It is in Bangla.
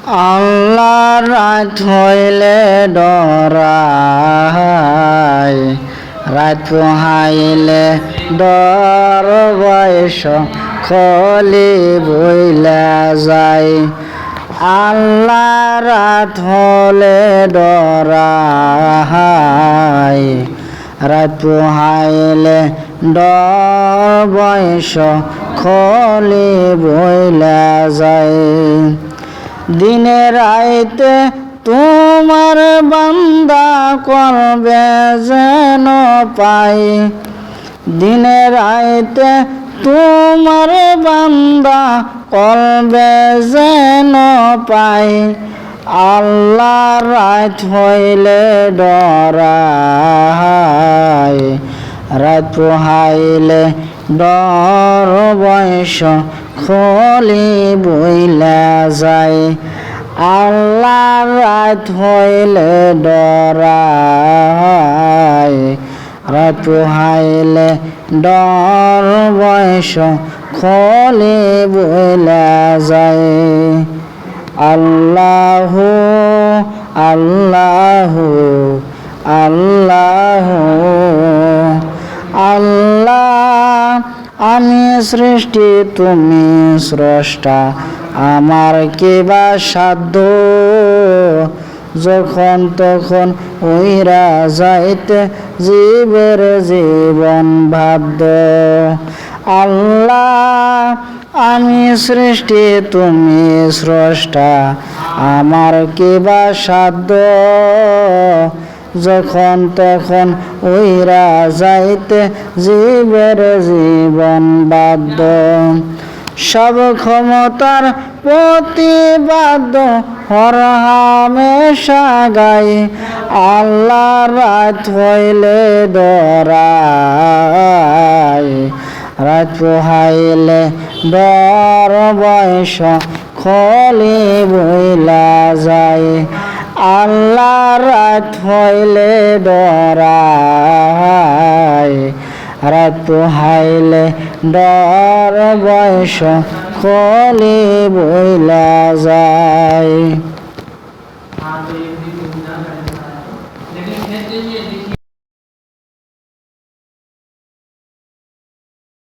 আল্লাহ রাত হইলে ডরায়, রাত পোহাইলে ডর বয়স খলি বইলা যায়। আল্লাহ রাত হলে ডরায়, রাত পোহাইলে ডর বয়স খলি বইলা যায়। দিনে রাইতে তোমার বান্দা করবে যেন পাই, দিনে রাইতে তোমার বান্দা করবে যেন পাই। আল্লাহ রাত হইলে ডরায়, রাত পোহাইলে ডর বয়স খলি বইলা যায়। আল্লাহ রাত হইলে ডরায়, রাত পোহাইলে ডর বয়স খলি বইলা যায়। আল্লাহু আল্লাহু আল্লাহু আল্লাহ, আমি সৃষ্টি তুমি স্রষ্টা, আমার কিবা সাধ্য, যখন তখন উইরা যাইতে জীবের জীবন বাধ্য। আল্লাহ, আমি সৃষ্টি তুমি স্রষ্টা, আমার কিবা সাধ্য, যখন তখন উইরা যাইতে জীবের জীবন বাধ্য। সব ক্ষমতার প্রতিবাদ হর হামেশা গাই। আল্লাহ রাত হইলে ডরায়, রাত পোহাইলে ডর বয়স খলি বইলা যায়। আল্লাহ রাত হইলে ডরায়, রাত পোহাইলে ডর বয়স খলি বইলা যায়।